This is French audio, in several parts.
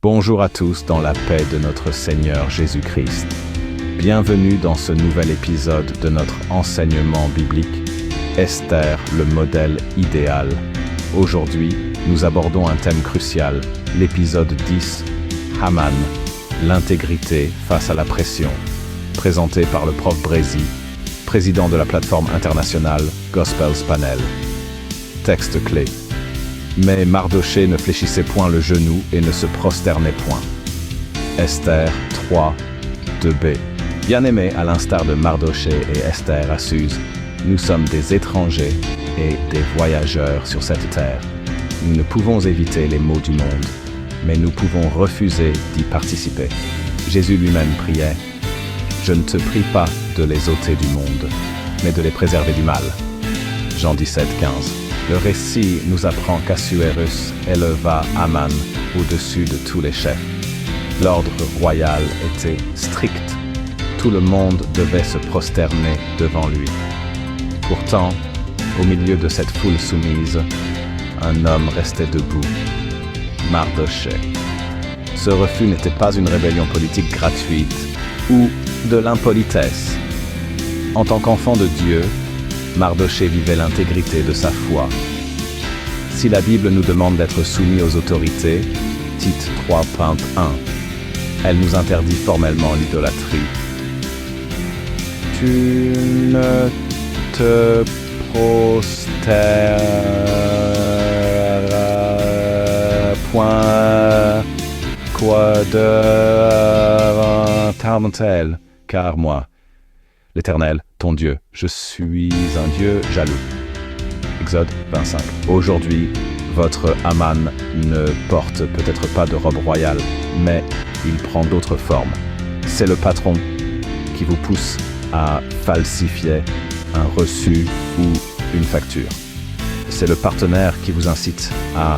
Bonjour à tous dans la paix de notre Seigneur Jésus-Christ. Bienvenue dans ce nouvel épisode de notre enseignement biblique, Esther, le modèle idéal. Aujourd'hui, nous abordons un thème crucial, l'épisode 10, Haman, l'intégrité face à la pression, présenté par le prof Brézy, président de la plateforme internationale Gospels Panel. Texte clé. Mais Mardochée ne fléchissait point le genou et ne se prosternait point. Esther 3, 2b. Bien-aimés, à l'instar de Mardochée et Esther à Suse, nous sommes des étrangers et des voyageurs sur cette terre. Nous ne pouvons éviter les maux du monde, mais nous pouvons refuser d'y participer. Jésus lui-même priait « Je ne te prie pas de les ôter du monde, mais de les préserver du mal. » Jean 17, 15. Le récit nous apprend qu'Assuérus éleva Haman au-dessus de tous les chefs. L'ordre royal était strict. Tout le monde devait se prosterner devant lui. Pourtant, au milieu de cette foule soumise, un homme restait debout, Mardochée. Ce refus n'était pas une rébellion politique gratuite ou de l'impolitesse. En tant qu'enfant de Dieu, Mardochée vivait l'intégrité de sa foi. Si la Bible nous demande d'être soumis aux autorités, Tite 3.1, elle nous interdit formellement l'idolâtrie. Tu ne te prosternes point quoi devant car moi, l'Éternel, ton Dieu, je suis un Dieu jaloux. Exode 25. Aujourd'hui, votre Haman ne porte peut-être pas de robe royale, mais il prend d'autres formes. C'est le patron qui vous pousse à falsifier un reçu ou une facture. C'est le partenaire qui vous incite à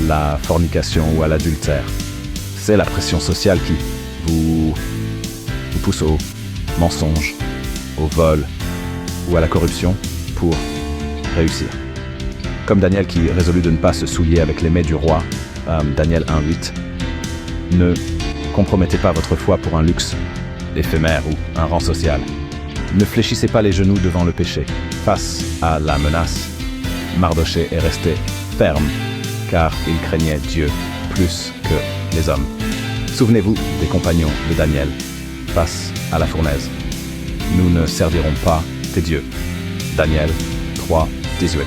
la fornication ou à l'adultère. C'est la pression sociale qui vous pousse au mensonge, au vol ou à la corruption pour réussir. Comme Daniel qui résolut de ne pas se souiller avec les mets du roi, Daniel 1.8, ne compromettez pas votre foi pour un luxe éphémère ou un rang social. Ne fléchissez pas les genoux devant le péché. Face à la menace, Mardochée est resté ferme, car il craignait Dieu plus que les hommes. Souvenez-vous des compagnons de Daniel face à la fournaise. Nous ne servirons pas tes dieux. Daniel 3, 18.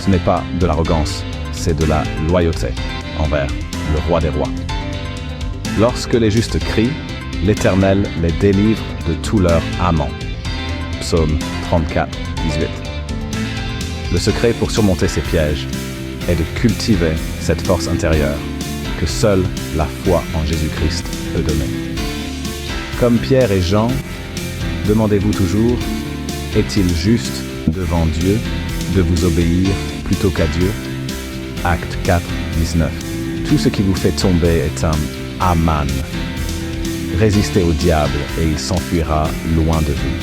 Ce n'est pas de l'arrogance, c'est de la loyauté envers le roi des rois. Lorsque les justes crient, l'Éternel les délivre de tous leurs amants. Psaume 34, 18. Le secret pour surmonter ces pièges est de cultiver cette force intérieure que seule la foi en Jésus-Christ peut donner. Comme Pierre et Jean, demandez-vous toujours, est-il juste devant Dieu de vous obéir plutôt qu'à Dieu? Acte 4, 19. Tout ce qui vous fait tomber est un Haman. Résistez au diable et il s'enfuira loin de vous.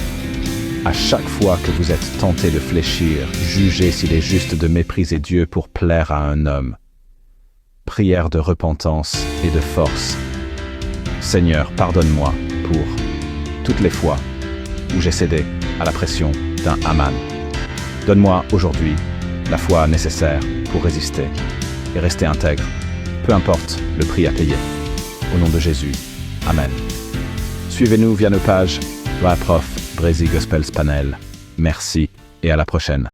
À chaque fois que vous êtes tenté de fléchir, jugez s'il est juste de mépriser Dieu pour plaire à un homme. Prière de repentance et de force. Seigneur, pardonne-moi pour toutes les fois où j'ai cédé à la pression d'un Haman. Donne-moi aujourd'hui la foi nécessaire pour résister et rester intègre, peu importe le prix à payer. Au nom de Jésus, Amen. Suivez-nous via nos pages, la prof Brézy Gospels Panel. Merci et à la prochaine.